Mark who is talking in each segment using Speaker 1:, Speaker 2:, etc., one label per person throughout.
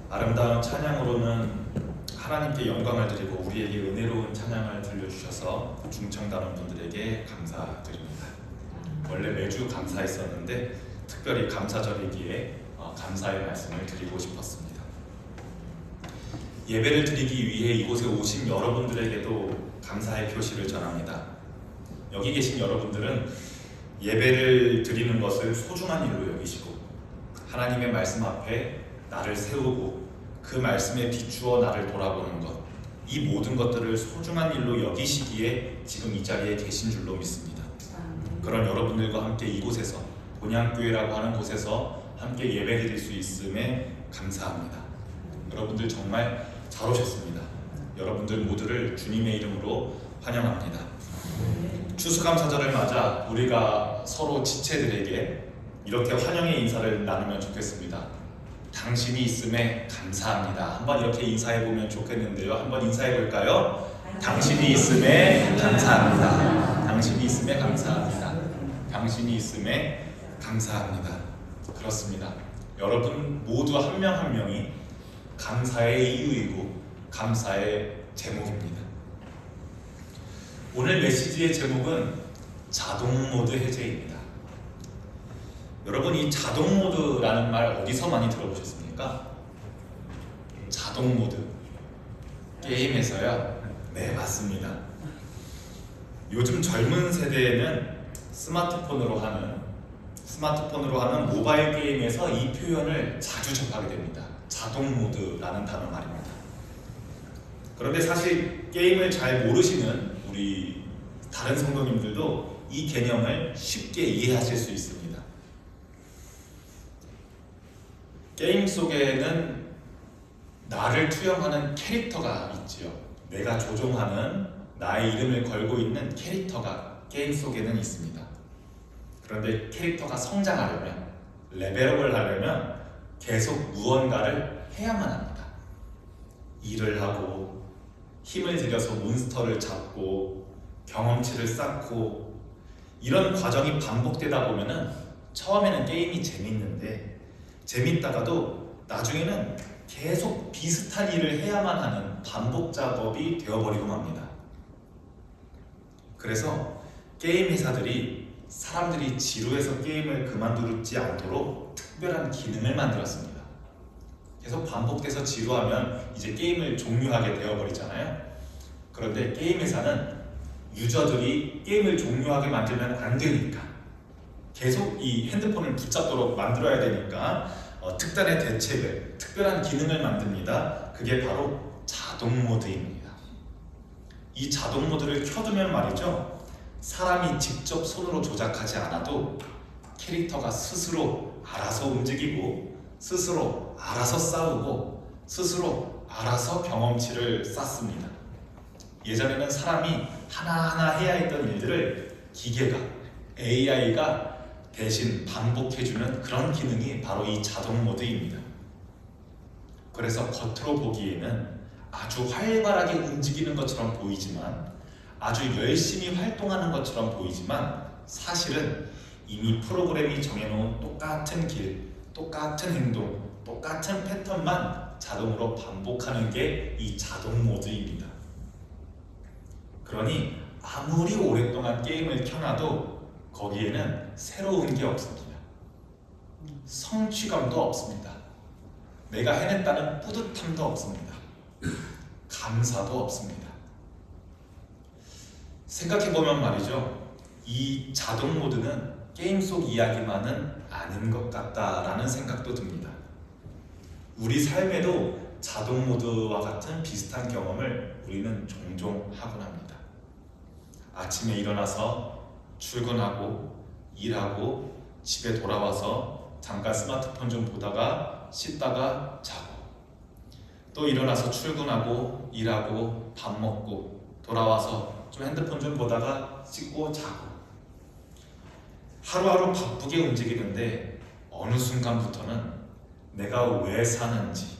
Speaker 1: 아름다운 찬양으로는 하나님께 영광을 드리고 우리에게 은혜로운 찬양을 들려주셔서 중청단원 분들에게 감사드립니다. 원래 매주 감사했었는데 특별히 감사절이기에 감사의 말씀을 드리고 싶었습니다. 예배를 드리기 위해 이곳에 오신 여러분들에게도 감사의 표시를 전합니다. 여기 계신 여러분들은 예배를 드리는 것을 소중한 일로 여기시고 하나님의 말씀 앞에 나를 세우고 그 말씀에 비추어 나를 돌아보는 것, 이 모든 것들을 소중한 일로 여기시기에 지금 이 자리에 계신 줄로 믿습니다. 그런 여러분들과 함께 이곳에서 본향교회라고 하는 곳에서 함께 예배드릴 수 있음에 감사합니다. 여러분들 정말 잘 오셨습니다. 여러분들 모두를 주님의 이름으로 환영합니다. 추수감사절을 맞아 우리가 서로 지체들에게 이렇게 환영의 인사를 나누면 좋겠습니다. 당신이 있음에 감사합니다. 한번 이렇게 인사해보면 좋겠는데요. 한번 인사해볼까요? 당신이 있음에 감사합니다. 당신이 있음에 감사합니다. 당신이 있음에 감사합니다. 그렇습니다. 여러분 모두 한 명 한 명이 감사의 이유이고 감사의 제목입니다. 오늘 메시지의 제목은 자동모드 해제입니다. 여러분, 이 자동모드라는 말 어디서 많이 들어보셨습니까? 자동모드 게임에서요? 네, 맞습니다. 요즘 젊은 세대에는 스마트폰으로 하는 모바일 게임에서 이 표현을 자주 접하게 됩니다. 자동모드라는 단어 말입니다. 그런데 사실 게임을 잘 모르시는 우리 다른 성도님들도 이 개념을 쉽게 이해하실 수 있습니다. 게임 속에는 나를 투영하는 캐릭터가 있지요. 내가 조종하는 나의 이름을 걸고 있는 캐릭터가 게임 속에는 있습니다. 그런데 캐릭터가 성장하려면, 레벨업을 하려면 계속 무언가를 해야만 합니다. 일을 하고 힘을 들여서 몬스터를 잡고 경험치를 쌓고 이런 과정이 반복되다 보면은 처음에는 게임이 재밌다가도 나중에는 계속 비슷한 일을 해야만 하는 반복 작업이 되어버리고 맙니다. 그래서 게임 회사들이 사람들이 지루해서 게임을 그만두지 않도록 특별한 기능을 만들었습니다. 계속 반복돼서 지루하면 이제 게임을 종료하게 되어버리잖아요. 그런데 게임 회사는 유저들이 게임을 종료하게 만들면 안 되니까 계속 이 핸드폰을 붙잡도록 만들어야 되니까 특단의 대책을, 특별한 기능을 만듭니다. 그게 바로 자동모드입니다. 이 자동모드를 켜두면 말이죠, 사람이 직접 손으로 조작하지 않아도 캐릭터가 스스로 알아서 움직이고 스스로 알아서 싸우고 스스로 알아서 경험치를 쌓습니다. 예전에는 사람이 하나하나 해야 했던 일들을 기계가, AI가 대신 반복해주는 그런 기능이 바로 이 자동모드입니다. 그래서 겉으로 보기에는 아주 활발하게 움직이는 것처럼 보이지만, 아주 열심히 활동하는 것처럼 보이지만 사실은 이미 프로그램이 정해놓은 똑같은 길, 똑같은 행동, 똑같은 패턴만 자동으로 반복하는 게 이 자동모드입니다. 그러니 아무리 오랫동안 게임을 켜놔도 거기에는 새로운 게 없습니다. 성취감도 없습니다. 내가 해냈다는 뿌듯함도 없습니다. 감사도 없습니다. 생각해보면 말이죠, 이 자동 모드는 게임 속 이야기만은 아닌 것 같다라는 생각도 듭니다. 우리 삶에도 자동 모드와 같은 비슷한 경험을 우리는 종종 하곤 합니다. 아침에 일어나서 출근하고 일하고 집에 돌아와서 잠깐 스마트폰 좀 보다가 씻다가 자고, 또 일어나서 출근하고 일하고 밥 먹고 돌아와서 좀 핸드폰 좀 보다가 씻고 자고, 하루하루 바쁘게 움직이는데 어느 순간부터는 내가 왜 사는지,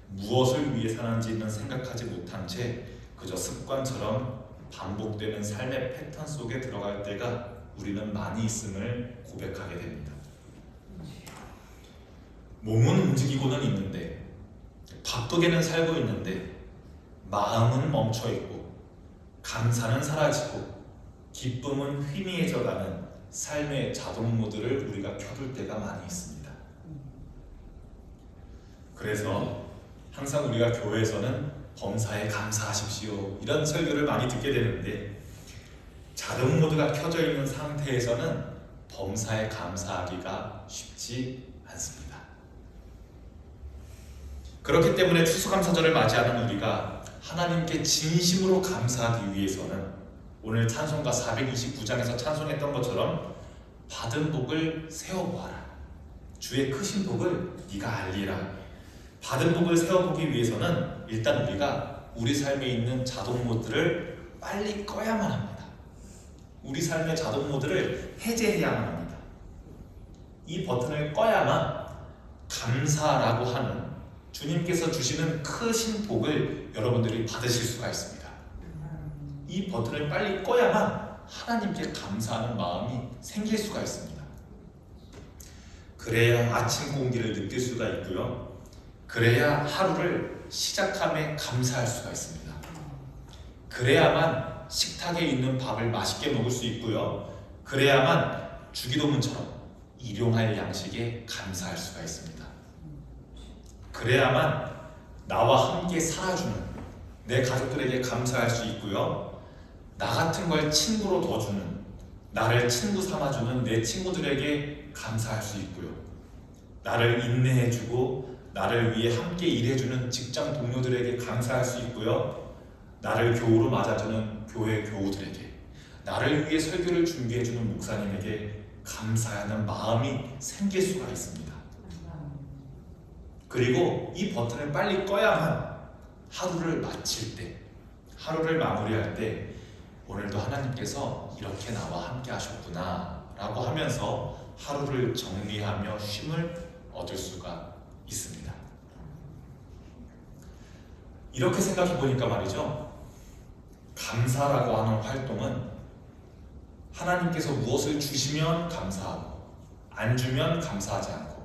Speaker 1: 무엇을 위해 사는지는 생각하지 못한 채 그저 습관처럼 반복되는 삶의 패턴 속에 들어갈 때가 우리는 많이 있음을 고백하게 됩니다. 몸은 움직이고는 있는데 바쁘게는 살고 있는데 마음은 멈춰 있고 감사는 사라지고 기쁨은 희미해져가는 삶의 자동 모드를 우리가 켜둘 때가 많이 있습니다. 그래서 항상 우리가 교회에서는 범사에 감사하십시오 이런 설교를 많이 듣게 되는데 자동 모드가 켜져 있는 상태에서는 범사에 감사하기가 쉽지 않습니다. 그렇기 때문에 추수감사절을 맞이하는 우리가 하나님께 진심으로 감사하기 위해서는 오늘 찬송가 429장에서 찬송했던 것처럼 받은 복을 세워보아라. 주의 크신 복을 네가 알리라. 받은 복을 세워보기 위해서는 일단 우리가 우리 삶에 있는 자동 모드를 빨리 꺼야만 합니다. 우리 삶의 자동 모드를 해제해야만 합니다. 이 버튼을 꺼야만 감사라고 하는 주님께서 주시는 크신 복을 여러분들이 받으실 수가 있습니다. 이 버튼을 빨리 꺼야만 하나님께 감사하는 마음이 생길 수가 있습니다. 그래야 아침 공기를 느낄 수가 있고요. 그래야 하루를 시작함에 감사할 수가 있습니다. 그래야만 식탁에 있는 밥을 맛있게 먹을 수 있고요. 그래야만 주기도문처럼 일용할 양식에 감사할 수가 있습니다. 그래야만 나와 함께 살아주는 내 가족들에게 감사할 수 있고요. 나 같은 걸 친구로 둬주는, 나를 친구 삼아주는 내 친구들에게 감사할 수 있고요. 나를 인내해주고 나를 위해 함께 일해주는 직장 동료들에게 감사할 수 있고요. 나를 교우로 맞아주는 교회 교우들에게, 나를 위해 설교를 준비해주는 목사님에게 감사하는 마음이 생길 수가 있습니다. 그리고 이 버튼을 빨리 꺼야만 하루를 마칠 때, 하루를 마무리할 때 오늘도 하나님께서 이렇게 나와 함께 하셨구나 라고 하면서 하루를 정리하며 쉼을 얻을 수가 있습니다. 이렇게 생각해 보니까 말이죠, 감사라고 하는 활동은 하나님께서 무엇을 주시면 감사하고 안 주면 감사하지 않고,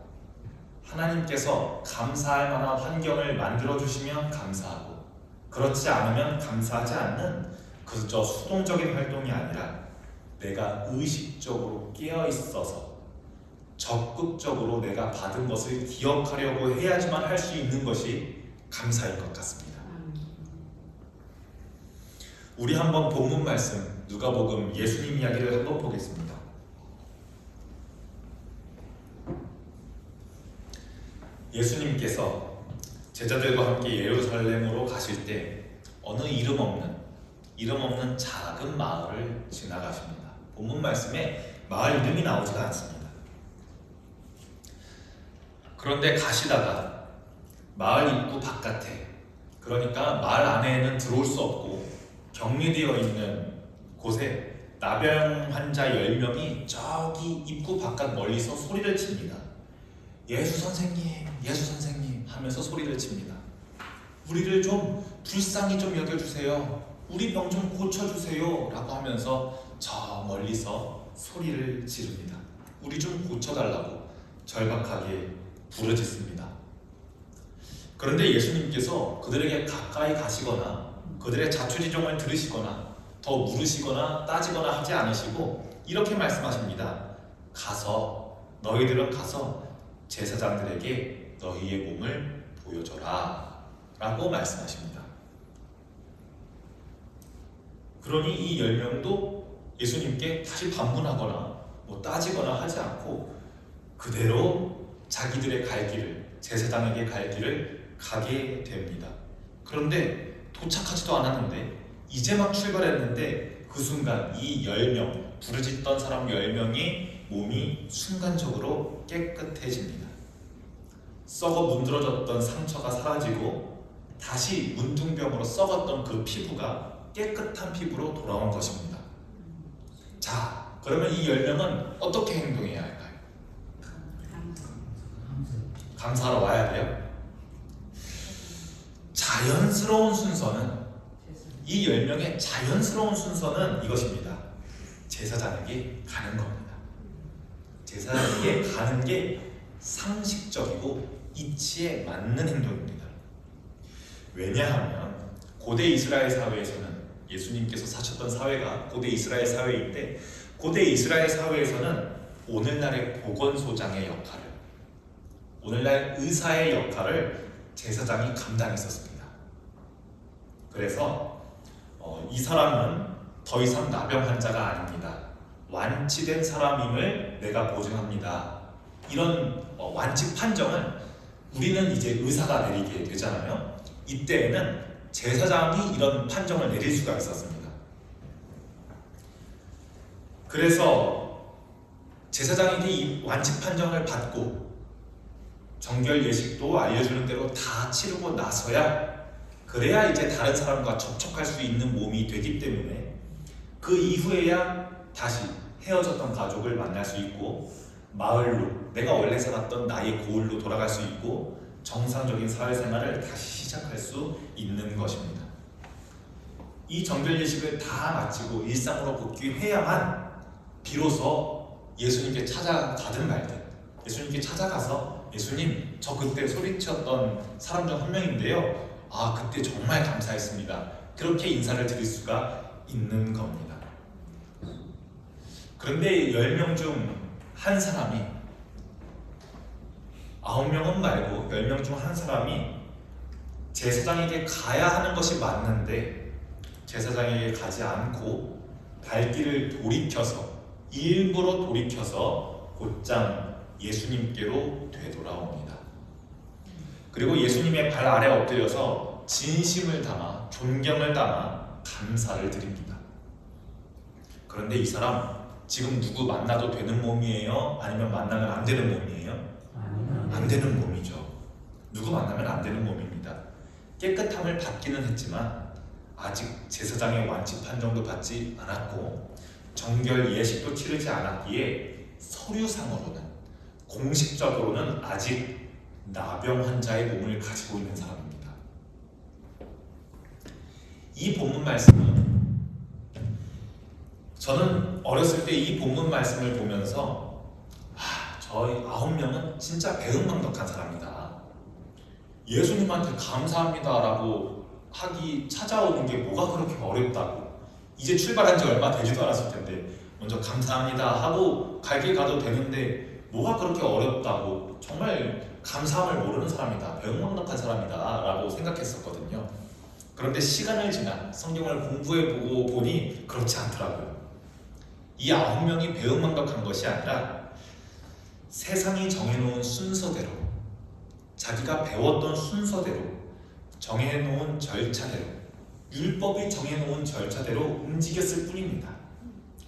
Speaker 1: 하나님께서 감사할 만한 환경을 만들어 주시면 감사하고 그렇지 않으면 감사하지 않는 그저 수동적인 활동이 아니라 내가 의식적으로 깨어 있어서 적극적으로 내가 받은 것을 기억하려고 해야지만 할 수 있는 것이 감사일 것 같습니다. 우리 한번 본문 말씀 누가복음 예수님 이야기를 한번 보겠습니다. 예수님께서 제자들과 함께 예루살렘으로 가실 때 어느 이름 없는 작은 마을을 지나가십니다. 본문 말씀에 마을 이름이 나오지가 않습니다. 그런데 가시다가 마을 입구 바깥에, 그러니까 마을 안에는 들어올 수 없고 격리되어 있는 곳에 나병 환자 10명이 저기 입구 바깥 멀리서 소리를 칩니다. 예수 선생님 하면서 소리를 칩니다. 우리를 좀 불쌍히 좀 여겨주세요. 우리 병 좀 고쳐주세요 라고 하면서 저 멀리서 소리를 지릅니다. 우리 좀 고쳐달라고 절박하게 부르짖습니다. 그런데 예수님께서 그들에게 가까이 가시거나 그들의 자초지종을 들으시거나 더 물으시거나 따지거나 하지 않으시고 이렇게 말씀하십니다. 너희들은 가서 제사장들에게 너희의 몸을 보여줘라 라고 말씀하십니다. 그러니 이 10명도 예수님께 다시 반문하거나 따지거나 하지 않고 그대로 자기들의 갈 길을, 제사장에게 갈 길을 가게 됩니다. 그런데 도착하지도 않았는데 이제 막 출발했는데 그 순간 이 10명, 부르짖던 사람 10명이 몸이 순간적으로 깨끗해집니다. 썩어 문드러졌던 상처가 사라지고 다시 문둥병으로 썩었던 그 피부가 깨끗한 피부로 돌아온 것입니다. 자, 그러면 이 10명은 어떻게 행동해야 할까요? 감사하러 와야 돼요? 자연스러운 순서는, 이 10명의 자연스러운 순서는 이것입니다. 제사장에게 가는 겁니다. 제사장에게 가는 게 상식적이고 이치에 맞는 행동입니다. 왜냐하면 고대 이스라엘 사회에서는 예수님께서 사셨던 사회가 고대 이스라엘 사회인데 고대 이스라엘 사회에서는 오늘날의 보건소장의 역할을, 오늘날 의사의 역할을 제사장이 감당했었습니다. 그래서 이 사람은 더 이상 나병 환자가 아닙니다. 완치된 사람임을 내가 보증합니다. 이런 완치 판정을 우리는 이제 의사가 내리게 되잖아요. 이때에는 제사장이 이런 판정을 내릴 수가 있었습니다. 그래서 제사장에게 이 완치 판정을 받고 정결 예식도 알려주는 대로 다 치르고 나서야, 그래야 이제 다른 사람과 접촉할 수 있는 몸이 되기 때문에 그 이후에야 다시 헤어졌던 가족을 만날 수 있고 마을로, 내가 원래 살았던 나의 고을로 돌아갈 수 있고 정상적인 사회생활을 다시 시작할 수 있는 것입니다. 이 정결 예식을 다 마치고 일상으로 복귀해야만 비로소 예수님께 찾아가든 말든, 예수님께 찾아가서 예수님, 저 그때 소리쳤던 사람 중 한 명인데요, 그때 정말 감사했습니다, 그렇게 인사를 드릴 수가 있는 겁니다. 그런데 10명 중 한 사람이, 9명은 말고 10명 중 한 사람이 제사장에게 가야 하는 것이 맞는데 제사장에게 가지 않고 발길을 돌이켜서, 일부러 돌이켜서 곧장 예수님께로 되돌아옵니다. 그리고 예수님의 발 아래 엎드려서 진심을 담아, 존경을 담아 감사를 드립니다. 그런데 이 사람 지금 누구 만나도 되는 몸이에요? 아니면 만나면 안 되는 몸이에요? 안 되는 몸이죠. 누구 만나면 안 되는 몸입니다. 깨끗함을 받기는 했지만 아직 제사장의 완치 판정도 받지 않았고 정결 예식도 치르지 않았기에 서류상으로는, 공식적으로는 아직 나병 환자의 몸을 가지고 있는 사람입니다. 이 본문 말씀은, 저는 어렸을 때 이 본문 말씀을 보면서 저희 9명은 진짜 배은망덕한 사람이다, 예수님한테 감사합니다 라고 하기, 찾아오는 게 뭐가 그렇게 어렵다고, 이제 출발한 지 얼마 되지도 않았을 텐데 먼저 감사합니다 하고 갈 길 가도 되는데 뭐가 그렇게 어렵다고, 정말 감사함을 모르는 사람이다, 배은망덕한 사람이다 라고 생각했었거든요. 그런데 시간을 지나 성경을 공부해보고 보니 그렇지 않더라고요. 이 9명이 배은망덕한 것이 아니라 세상이 정해놓은 순서대로, 자기가 배웠던 순서대로, 정해놓은 절차대로, 율법이 정해놓은 절차대로 움직였을 뿐입니다.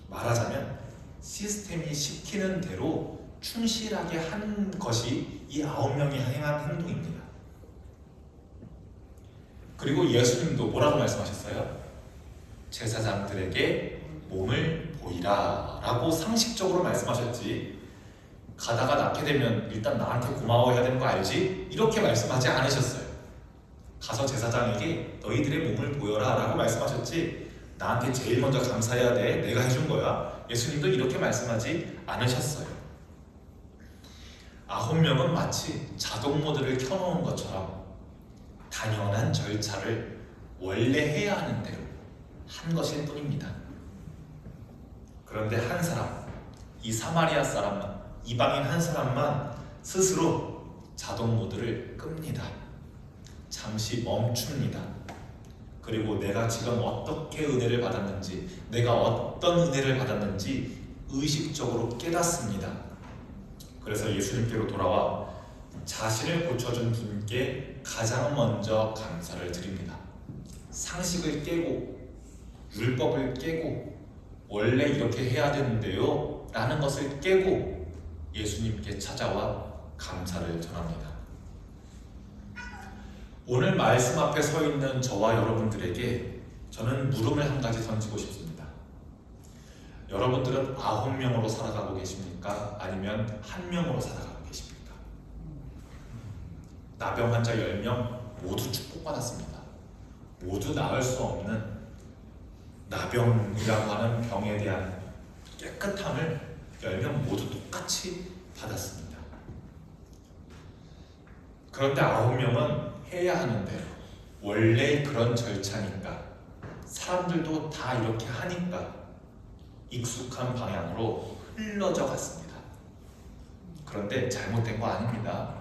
Speaker 1: 말하자면 시스템이 시키는 대로 충실하게 한 것이 이 9명이 행한 행동입니다. 그리고 예수님도 뭐라고 말씀하셨어요? 제사장들에게 몸을 보이라 라고 상식적으로 말씀하셨지, 가다가 낫게 되면 일단 나한테 고마워해야 되는 거 알지? 이렇게 말씀하지 않으셨어요. 가서 제사장에게 너희들의 몸을 보여라 라고 말씀하셨지, 나한테 제일 먼저 감사해야 돼, 내가 해준 거야, 예수님도 이렇게 말씀하지 않으셨어요. 9명은 마치 자동 모드를 켜놓은 것처럼 당연한 절차를 원래 해야 하는 대로 한 것일 뿐입니다. 그런데 한 사람, 이 사마리아 사람만, 이방인 한 사람만 스스로 자동 모드를 끕니다. 잠시 멈춥니다. 그리고 내가 지금 어떻게 은혜를 받았는지, 내가 어떤 은혜를 받았는지 의식적으로 깨닫습니다. 그래서 예수님께로 돌아와 자신을 고쳐준 분께 가장 먼저 감사를 드립니다. 상식을 깨고 율법을 깨고 원래 이렇게 해야 되는데요 라는 것을 깨고 예수님께 찾아와 감사를 전합니다. 오늘 말씀 앞에 서 있는 저와 여러분들에게 저는 물음을 한 가지 던지고 싶습니다. 여러분들은 9명으로 살아가고 계십니까? 아니면 1명으로 살아가고 계십니까? 나병 환자 10명 모두 축복받았습니다. 모두 나을 수 없는 나병이라고 하는 병에 대한 깨끗함을 10명 모두 똑같이 받았습니다. 그런데 9명은 해야 하는 대로, 원래 그런 절차니까, 사람들도 다 이렇게 하니까 익숙한 방향으로 흘러져 갔습니다. 그런데 잘못된 거 아닙니다.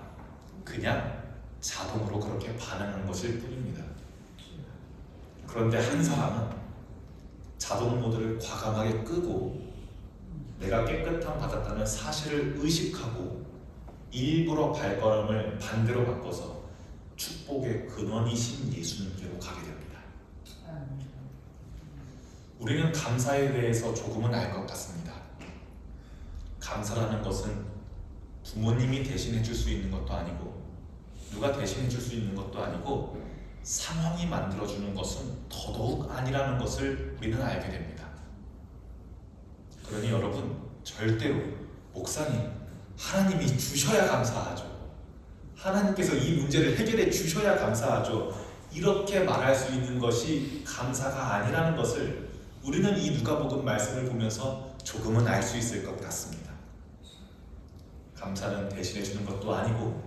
Speaker 1: 그냥 자동으로 그렇게 반응한 것일 뿐입니다. 그런데 한 사람은 자동 모드를 과감하게 끄고 내가 깨끗함 받았다는 사실을 의식하고 일부러 발걸음을 반대로 바꿔서 축복의 근원이신 예수님께로 가게 됩니다. 우리는 감사에 대해서 조금은 알 것 같습니다. 감사라는 것은 부모님이 대신해 줄 수 있는 것도 아니고 누가 대신해 줄 수 있는 것도 아니고 상황이 만들어주는 것은 더더욱 아니라는 것을 우리는 알게 됩니다. 그러니 여러분, 절대로 목사님, 하나님이 주셔야 감사하죠, 하나님께서 이 문제를 해결해 주셔야 감사하죠, 이렇게 말할 수 있는 것이 감사가 아니라는 것을 우리는 이 누가복음 말씀을 보면서 조금은 알 수 있을 것 같습니다. 감사는 대신해 주는 것도 아니고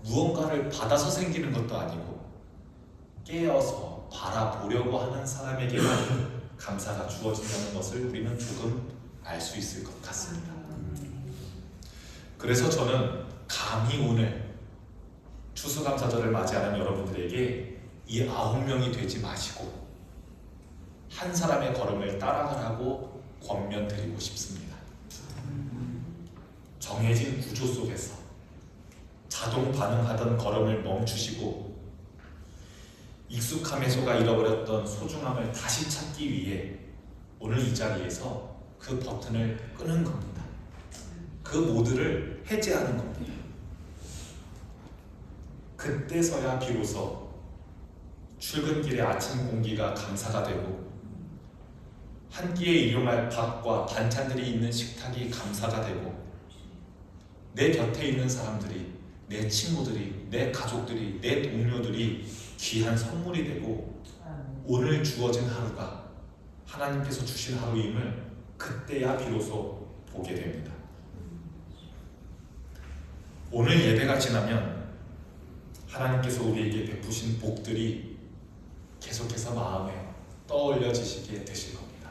Speaker 1: 무언가를 받아서 생기는 것도 아니고 깨어서 바라보려고 하는 사람에게만 감사가 주어진다는 것을 우리는 조금 알 수 있을 것 같습니다. 그래서 저는 감히 오늘 추수감사절을 맞이하는 여러분들에게 이 9명이 되지 마시고 한 사람의 걸음을 따라가라고 권면드리고 싶습니다. 정해진 구조 속에서 자동 반응하던 걸음을 멈추시고 익숙함에 속아 잃어버렸던 소중함을 다시 찾기 위해 오늘 이 자리에서 그 버튼을 끄는 겁니다. 그 모드를 해제하는 겁니다. 그때서야 비로소 출근길의 아침 공기가 감사가 되고 한 끼에 일용할 밥과 반찬들이 있는 식탁이 감사가 되고 내 곁에 있는 사람들이, 내 친구들이, 내 가족들이, 내 동료들이 귀한 선물이 되고 오늘 주어진 하루가 하나님께서 주신 하루임을 그때야 비로소 보게 됩니다. 오늘 예배가 지나면 하나님께서 우리에게 베푸신 복들이 계속해서 마음에 떠올려지시게 되실 겁니다.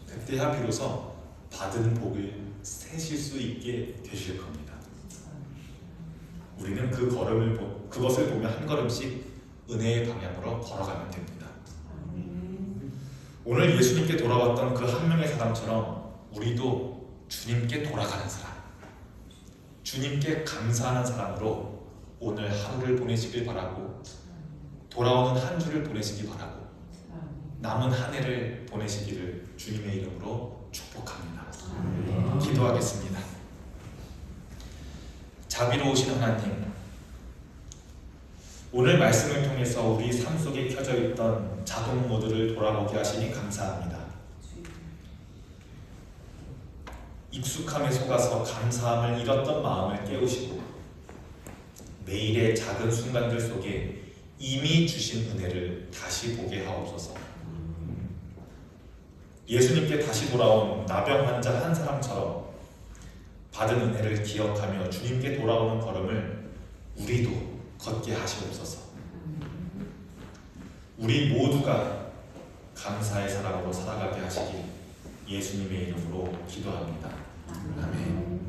Speaker 1: 그때야 비로소 받은 복을 세실 수 있게 되실 겁니다. 우리는 그것을 보며 한 걸음씩 은혜의 방향으로 걸어가면 됩니다. 오늘 예수님께 돌아왔던 그 한 명의 사람처럼 우리도 주님께 돌아가는 사람, 주님께 감사하는 사람으로 오늘 하루를 보내시길 바라고 돌아오는 한 주를 보내시기 바라고 남은 한 해를 보내시기를 주님의 이름으로 축복합니다. 기도하겠습니다. 자비로우신 하나님, 오늘 말씀을 통해서 우리 삶 속에 켜져 있던 자동 모드를 돌아보게 하시니 감사합니다. 익숙함에 속아서 감사함을 잃었던 마음을 깨우시고 매일의 작은 순간들 속에 이미 주신 은혜를 다시 보게 하옵소서. 예수님께 다시 돌아온 나병 환자 한 사람처럼 받은 은혜를 기억하며 주님께 돌아오는 걸음을 우리도 걷게 하시옵소서. 우리 모두가 감사의 사람으로 살아가게 하시길 예수님의 이름으로 기도합니다. 아멘.